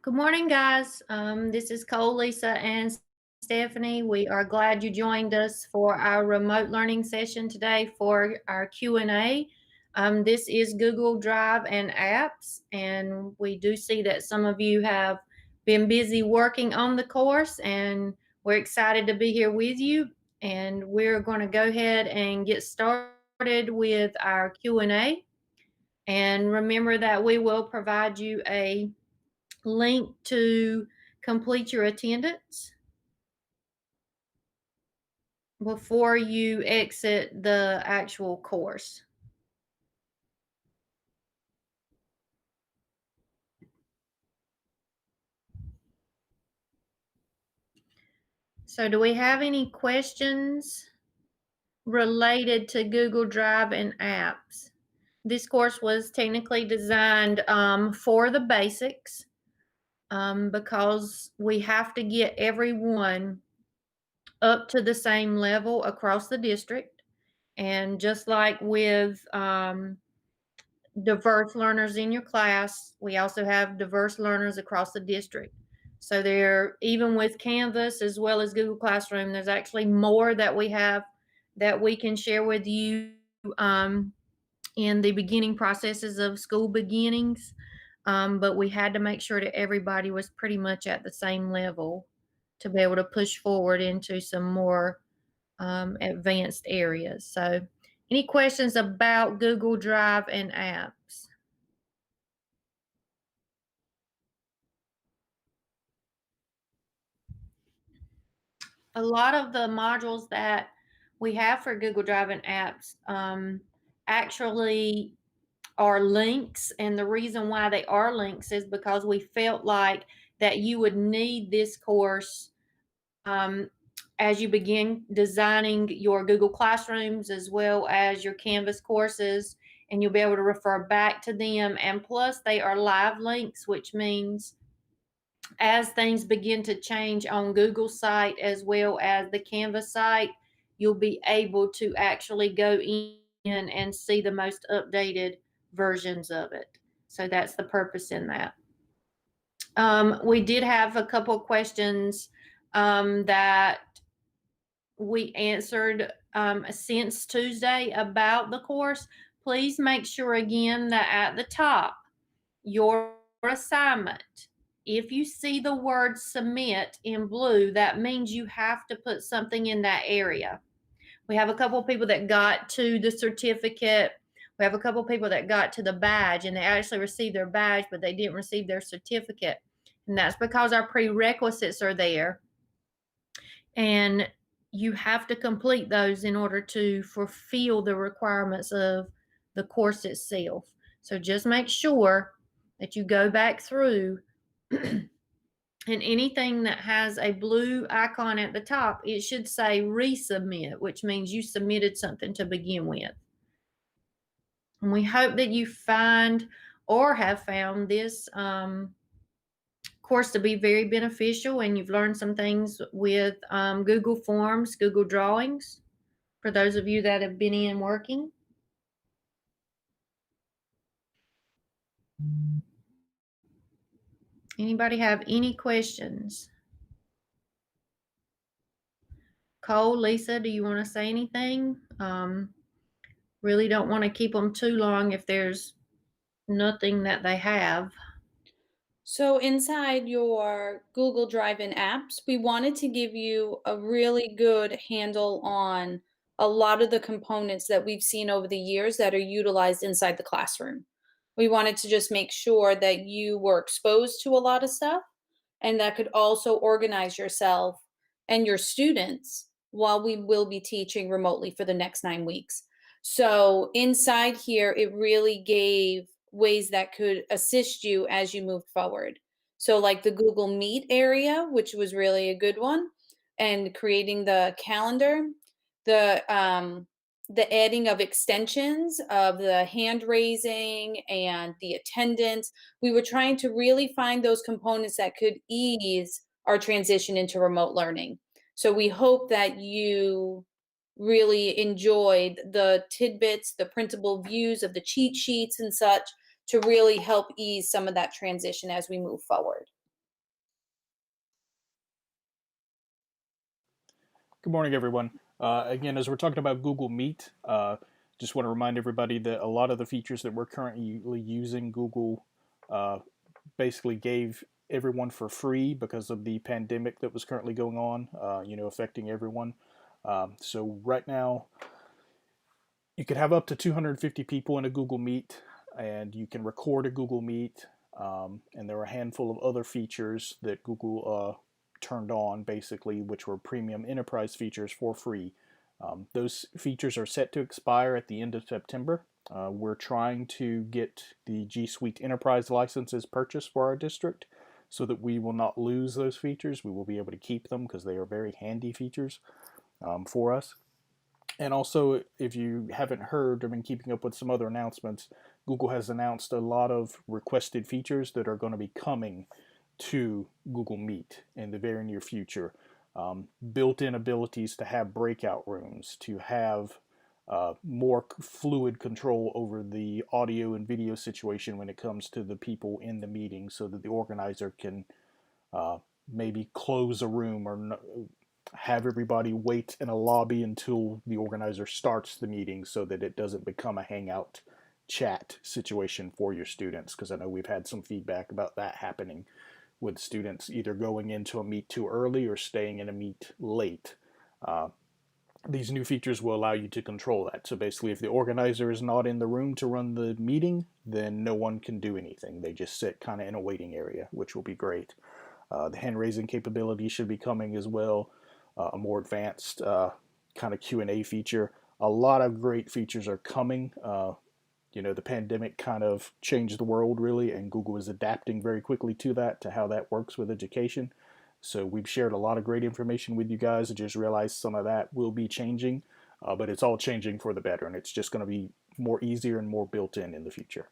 Good morning, guys. This is Cole, Lisa, and Stephanie. We are glad you joined us for our remote learning session today for our Q&A. This is Google Drive and apps, and we do see that some of you have been busy working on the course, and we're excited to be here with you. And we're going to go ahead and get started with our Q&A. And remember that we will provide you a link to complete your attendance before you exit the actual course. So do we have any questions related to Google Drive and apps? This course was technically designed for the basics because we have to get everyone up to the same level across the district. And just like with diverse learners in your class, we also have diverse learners across the district. So there, even with Canvas as well as Google Classroom, there's actually more that we have that we can share with you in the beginning processes of school beginnings. But we had to make sure that everybody was pretty much at the same level to be able to push forward into some more advanced areas. So any questions about Google Drive and apps? A lot of the modules that we have for Google Drive and apps actually are links. And the reason why they are links is because we felt like that you would need this course as you begin designing your Google Classrooms as well as your Canvas courses, and you'll be able to refer back to them. And plus, they are live links, which means as things begin to change on Google's site as well as the Canvas site, you'll be able to actually go in and see the most updated versions of it. So that's the purpose in that. We did have a couple of questions that we answered since Tuesday about the course. Please make sure again that at the top, your assignment, if you see the word submit in blue, that means you have to put something in that area. We have a couple of people that got to the certificate. We have a couple of people that got to the badge, and they actually received their badge, but they didn't receive their certificate. And that's because our prerequisites are there. And you have to complete those in order to fulfill the requirements of the course itself. So just make sure that you go back through and anything that has a blue icon at the top, it should say resubmit, which means you submitted something to begin with. And we hope that you find or have found this course to be very beneficial, and you've learned some things with Google Forms, Google Drawings, for those of you that have been in working. Anybody have any questions? Cole, Lisa, do you want to say anything? Really don't want to keep them too long if there's nothing that they have. So inside your Google Drive and apps, we wanted to give you a really good handle on a lot of the components that we've seen over the years that are utilized inside the classroom. We wanted to just make sure that you were exposed to a lot of stuff and that could also organize yourself and your students while we will be teaching remotely for the next 9 weeks. So inside here, it really gave ways that could assist you as you move forward. So like the Google Meet area, which was really a good one, and creating the calendar, the adding of extensions of the hand raising and the attendance. We were trying to really find those components that could ease our transition into remote learning. So we hope that you really enjoyed the tidbits, the printable views of the cheat sheets and such to really help ease some of that transition as we move forward. Good morning, everyone. Again, as we're talking about Google Meet, just want to remind everybody that a lot of the features that we're currently using, Google uh, basically gave everyone for free because of the pandemic that was currently going on, affecting everyone. So right now, you could have up to 250 people in a Google Meet, and you can record a Google Meet. And there are a handful of other features that Google turned on, basically, which were premium enterprise features for free. Those features are set to expire at the end of September. We're trying to get the G Suite enterprise licenses purchased for our district so that we will not lose those features. We will be able to keep them because they are very handy features for us. And also, if you haven't heard or been keeping up with some other announcements, Google has announced a lot of requested features that are going to be coming to Google Meet in the very near future. Built-in abilities to have breakout rooms, to have more fluid control over the audio and video situation when it comes to the people in the meeting, so that the organizer can uh, maybe close a room or have everybody wait in a lobby until the organizer starts the meeting so that it doesn't become a hangout chat situation for your students, because I know we've had some feedback about that happening with students either going into a meet too early or staying in a meet late. Uh, these new features will allow you to control that. So basically, if the organizer is not in the room to run the meeting, then no one can do anything. They just sit kind of in a waiting area, which will be great. The hand raising capability should be coming as well. A more advanced kind of Q&A feature. A lot of great features are coming. The pandemic kind of changed the world really, and Google is adapting very quickly to that, to how that works with education. So we've shared a lot of great information with you guys. I just realized some of that will be changing, but it's all changing for the better, and it's just going to be more easier and more built in the future.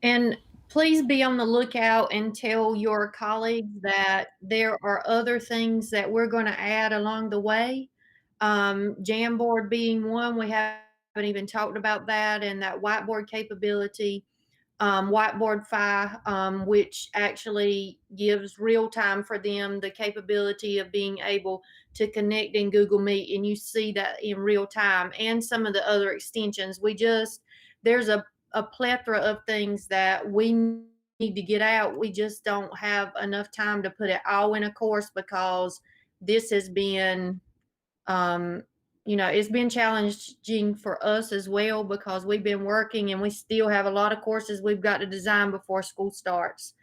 And please be on the lookout and tell your colleagues that there are other things that we're going to add along the way. Jamboard being one, we haven't even talked about that, and that whiteboard capability. Whiteboard Fi, which actually gives real time for them the capability of being able to connect in Google Meet, and you see that in real time, and some of the other extensions. There's a plethora of things that we need to get out. We just don't have enough time to put it all in a course because this has been um, it's been challenging for us as well because we've been working and we still have a lot of courses we've got to design before school starts.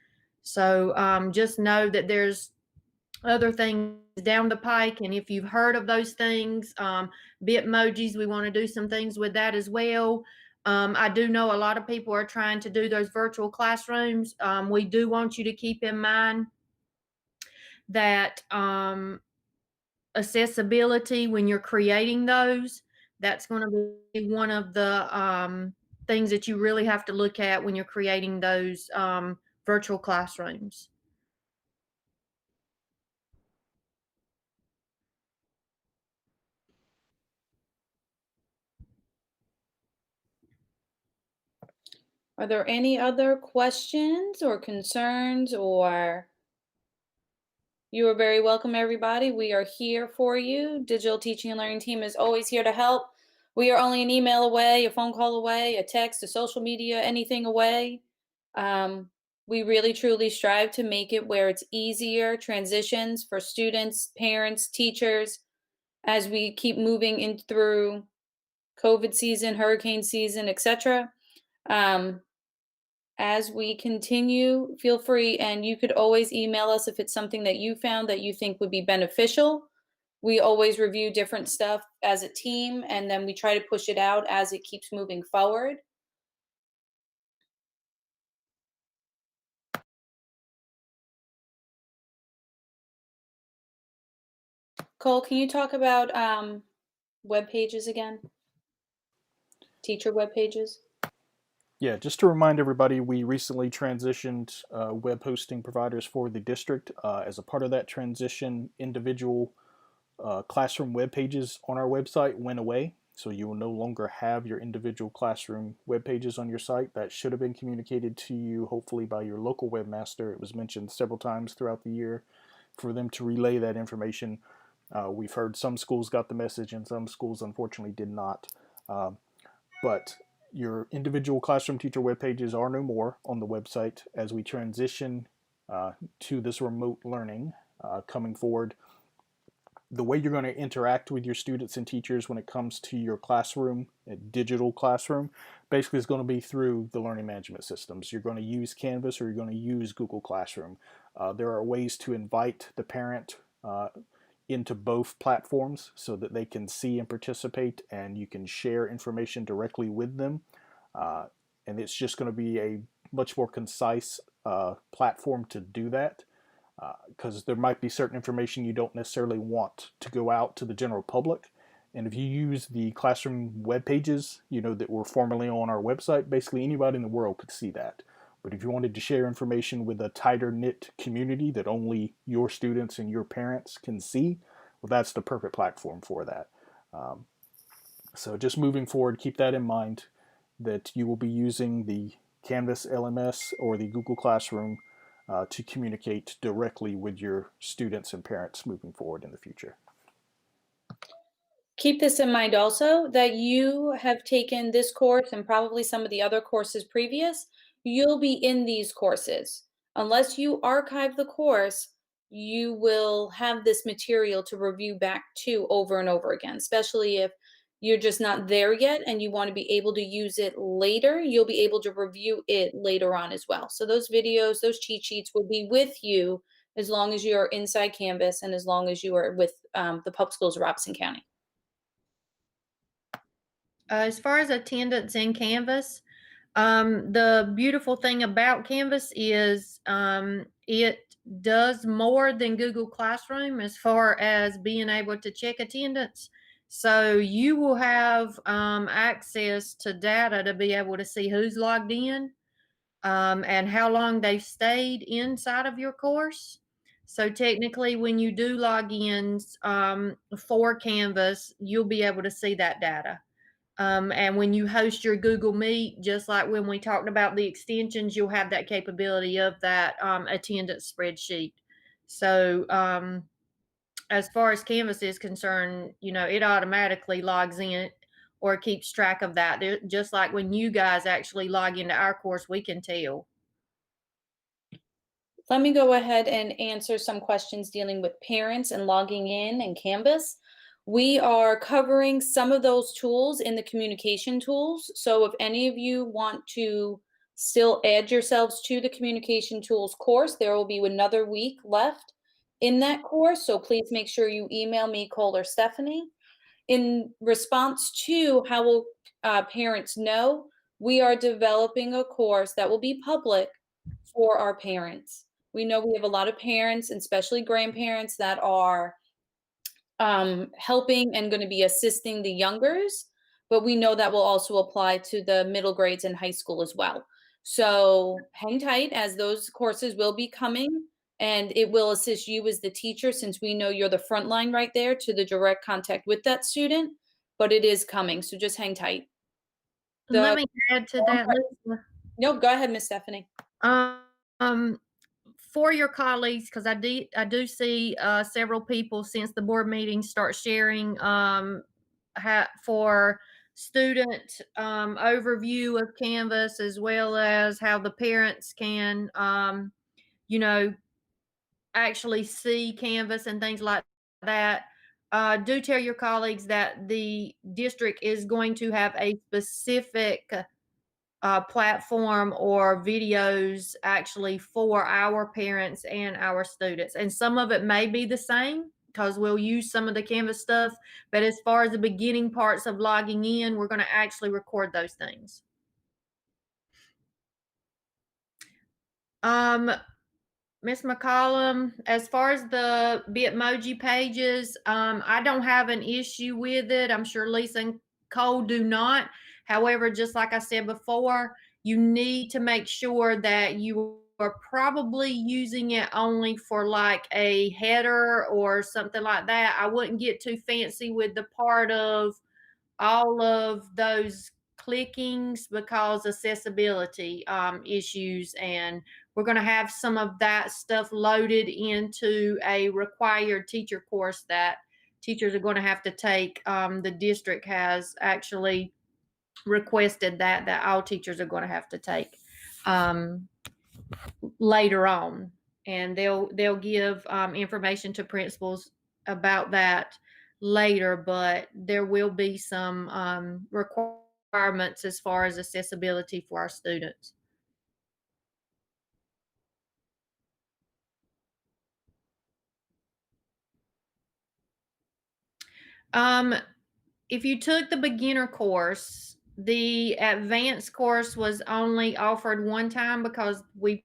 So just know that there's other things down the pike. And if you've heard of those things, Bitmojis, we want to do some things with that as well. I do know a lot of people are trying to do those virtual classrooms. We do want you to keep in mind that accessibility when you're creating those, that's going to be one of the things that you really have to look at when you're creating those virtual classrooms. Are there any other questions or concerns, or you are very welcome, everybody. We are here for you. Digital Teaching and Learning Team is always here to help. We are only an email away, a phone call away, a text, a social media, anything away. We really truly strive to make it where it's easier transitions for students, parents, teachers, as we keep moving in through COVID season, hurricane season, etc. As we continue, feel free, and you could always email us if it's something that you found that you think would be beneficial. We always review different stuff as a team, and then we try to push it out as it keeps moving forward. Cole, can you talk about web pages again? Teacher web pages? Yeah, just to remind everybody, we recently transitioned web hosting providers for the district. As a part of that transition, individual classroom web pages on our website went away. So you will no longer have your individual classroom web pages on your site. That should have been communicated to you, hopefully, by your local webmaster. It was mentioned several times throughout the year for them to relay that information. We've heard some schools got the message and some schools unfortunately did not. But your individual classroom teacher web pages are no more on the website as we transition to this remote learning coming forward. The way you're going to interact with your students and teachers when it comes to your classroom, a digital classroom, basically is going to be through the learning management systems. You're going to use Canvas or you're going to use Google Classroom. There are ways to invite the parent into both platforms so that they can see and participate, and you can share information directly with them. And it's just going to be a much more concise platform to do that, because there might be certain information you don't necessarily want to go out to the general public. And if you use the classroom web pages, that were formerly on our website, basically anybody in the world could see that. But if you wanted to share information with a tighter knit community that only your students and your parents can see, well, that's the perfect platform for that. So just moving forward, keep that in mind, that you will be using the Canvas LMS or the Google Classroom to communicate directly with your students and parents moving forward in the future. Keep this in mind also, that you have taken this course and probably some of the other courses previous. You'll be in these courses. Unless you archive the course, you will have this material to review back to over and over again, especially if you're just not there yet and you want to be able to use it later. You'll be able to review it later on as well. So those videos, those cheat sheets will be with you as long as you're inside Canvas and as long as you are with the public schools of Robeson County. As far as attendance in Canvas, the beautiful thing about Canvas is it does more than Google Classroom as far as being able to check attendance. So you will have access to data to be able to see who's logged in and how long they've stayed inside of your course. So technically, when you do logins for Canvas, you'll be able to see that data. And when you host your Google Meet, just like when we talked about the extensions, you'll have that capability of that attendance spreadsheet. So as far as Canvas is concerned, it automatically logs in or keeps track of that. Just like when you guys actually log into our course, we can tell. Let me go ahead and answer some questions dealing with parents and logging in and Canvas. We are covering some of those tools in the communication tools. So if any of you want to still add yourselves to the communication tools course, there will be another week left in that course. So please make sure you email me, Cole, or Stephanie. In response to how will parents know, we are developing a course that will be public for our parents. We know we have a lot of parents, and especially grandparents, that are helping and going to be assisting the youngers, but we know that will also apply to the middle grades and high school as well. So hang tight, as those courses will be coming, and it will assist you as the teacher, since we know you're the front line right there to the direct contact with that student, but it is coming. So just hang tight. Let me add to that, Lisa. No, go ahead, Miss Stephanie. Um, for your colleagues, because I do see several people since the board meeting start sharing for student overview of Canvas, as well as how the parents can actually see Canvas and things like that. Do tell your colleagues that the district is going to have a specific platform or videos actually for our parents and our students. And some of it may be the same because we'll use some of the Canvas stuff. But as far as the beginning parts of logging in, we're going to actually record those things. Miss McCollum, as far as the Bitmoji pages, I don't have an issue with it. I'm sure Lisa and Cole do not. However, just like I said before, you need to make sure that you are probably using it only for like a header or something like that. I wouldn't get too fancy with the part of all of those clickings because accessibility issues, and we're going to have some of that stuff loaded into a required teacher course that teachers are going to have to take. The district has actually requested that all teachers are going to have to take um, later on, and they'll give information to principals about that later. But there will be some requirements as far as accessibility for our students. Um, if you took the beginner course, the advanced course was only offered one time because we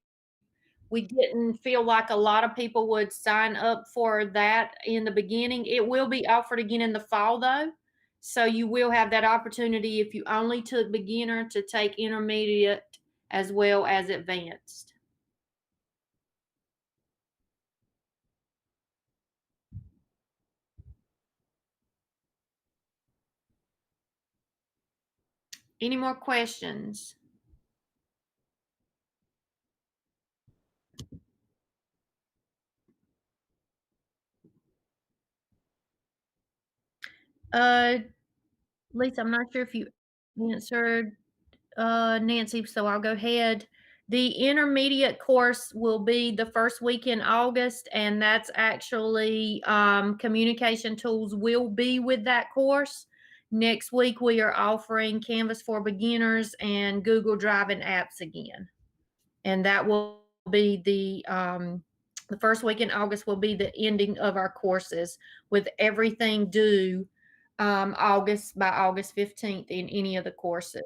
didn't feel like a lot of people would sign up for that in the beginning. It will be offered again in the fall though. So you will have that opportunity if you only took beginner to take intermediate as well as advanced. Any more questions? Uh, Lisa, I'm not sure if you answered Nancy, so I'll go ahead. The intermediate course will be the first week in August, and that's actually communication tools will be with that course. Next week, we are offering Canvas for beginners and Google Drive and apps again, and that will be the first week in August will be the ending of our courses with everything due August by August 15th in any of the courses.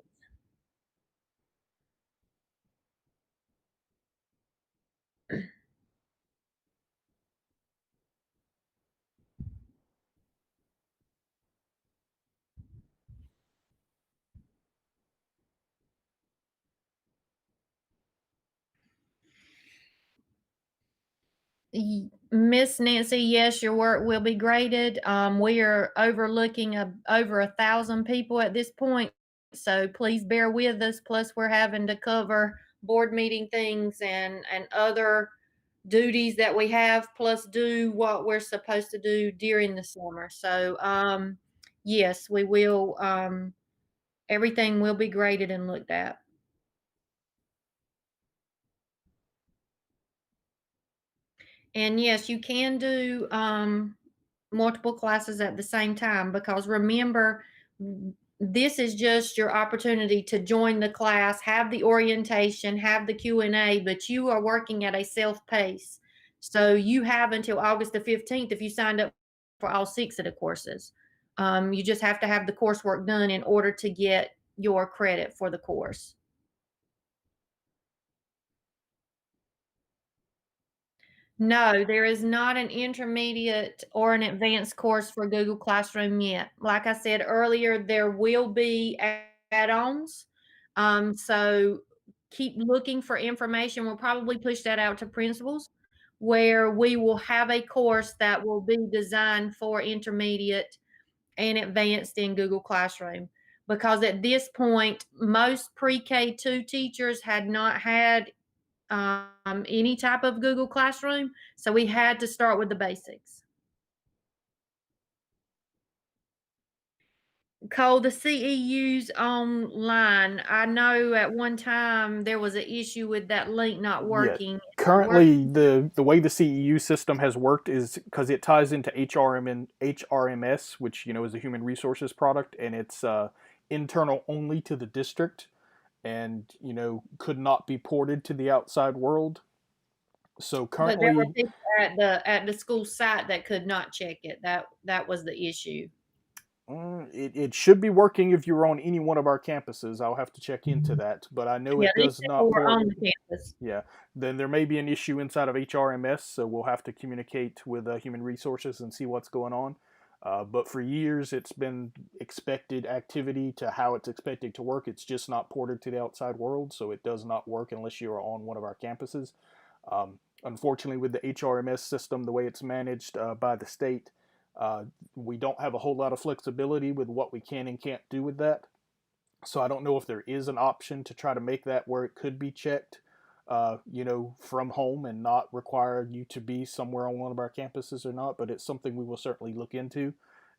Miss Nancy, yes, your work will be graded. We are overlooking over 1,000 people at this point, so please bear with us. Plus, we're having to cover board meeting things and other duties that we have, plus do what we're supposed to do during the summer. So, yes, we will. Everything will be graded and looked at. And yes, you can do multiple classes at the same time because remember, this is just your opportunity to join the class, have the orientation, have the Q&A, but you are working at a self pace. So you have until August the 15th if you signed up for all 6 of the courses. You just have to have the coursework done in order to get your credit for the course. No, there is not an intermediate or an advanced course for Google Classroom yet. Like I said earlier, there will be add-ons. So keep looking for information. We'll probably push that out to principals where we will have a course that will be designed for intermediate and advanced in Google Classroom. Because at this point, most pre-K2 teachers had not had any type of Google Classroom. So we had to start with the basics. Cole, the CEUs online. I know at one time there was an issue with that link not Yeah. working. Currently, the way the CEU system has worked is because it ties into HRM and HRMS, which is a human resources product, and it's internal only to the district, and could not be ported to the outside world. So But there were currently, people at the school site that could not check it. That was the issue. it should be working if you're on any one of our campuses. I'll have to check into that, but I know Yeah, it these does people not were port. on the campus. Yeah, then there may be an issue inside of HRMS, so we'll have to communicate with human resources and see what's going on. But for years, it's been expected activity to how it's expected to work. It's just not ported to the outside world, so it does not work unless you are on one of our campuses. Unfortunately, with the HRMS system, the way it's managed by the state, we don't have a whole lot of flexibility with what we can and can't do with that. So I don't know if there is an option to try to make that where it could be checked. from home and not require you to be somewhere on one of our campuses or not. But it's something we will certainly look into,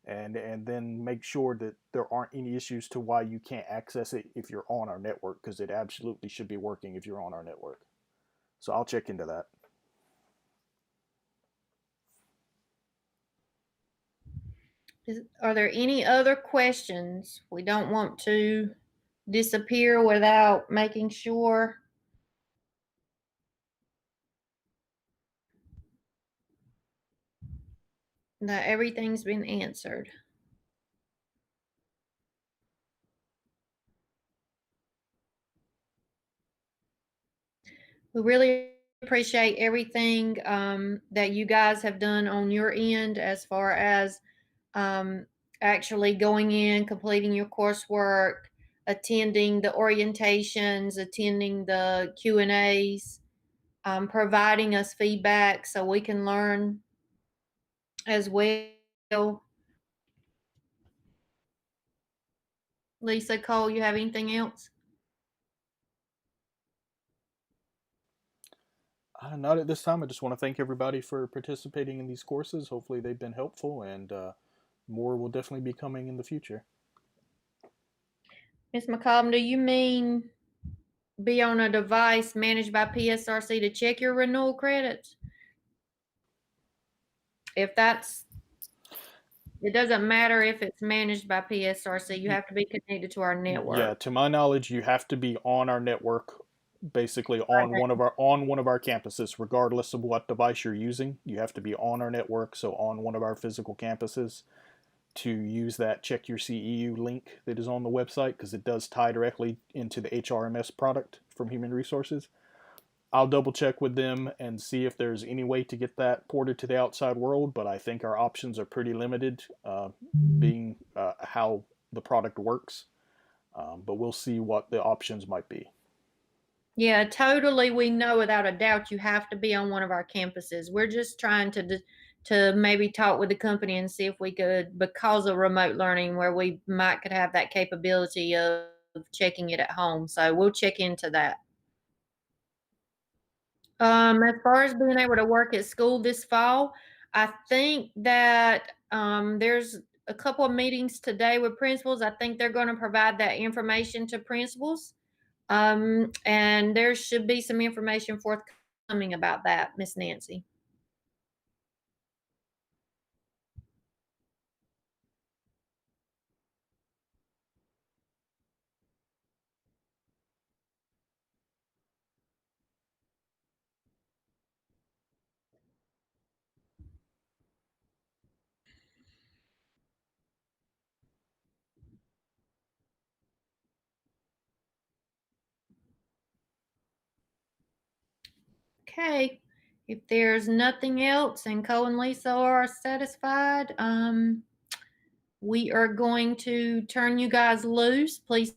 and then make sure that there aren't any issues to why you can't access it if you're on our network, because it absolutely should be working if you're on our network. So I'll check into that. Are there any other questions? We don't want to disappear without making sure that everything's been answered. We really appreciate everything that you guys have done on your end as far as um, actually going in, completing your coursework, attending the orientations, attending the Q&As, providing us feedback so we can learn as well. Lisa, Cole, you have anything else? Not at this time. I just want to thank everybody for participating in these courses. Hopefully, they've been helpful, and more will definitely be coming in the future. Ms. McCollum, do you mean be on a device managed by PSRC to check your renewal credits? If that's, it doesn't matter if it's managed by PSRC, you have to be connected to our network. Yeah, to my knowledge, you have to be on our network, basically on Okay. one of our campuses, regardless of what device you're using. You have to be on our network, so on one of our physical campuses, to use that check your CEU link that is on the website, because it does tie directly into the HRMS product from Human Resources. I'll double check with them and see if there's any way to get that ported to the outside world, but I think our options are pretty limited, being how the product works. But we'll see what the options might be. Yeah, totally. We know without a doubt you have to be on one of our campuses. We're just trying to maybe talk with the company and see if we could, because of remote learning, where we might could have that capability of checking it at home. So we'll check into that. As far as being able to work at school this fall, I think that there's a couple of meetings today with principals. I think they're going to provide that information to principals. And there should be some information forthcoming about that, Miss Nancy. Okay. If there's nothing else and Cole and Lisa are satisfied, we are going to turn you guys loose. Please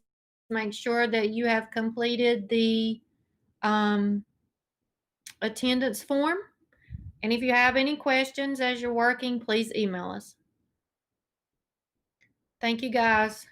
make sure that you have completed the attendance form. And if you have any questions as you're working, please email us. Thank you, guys.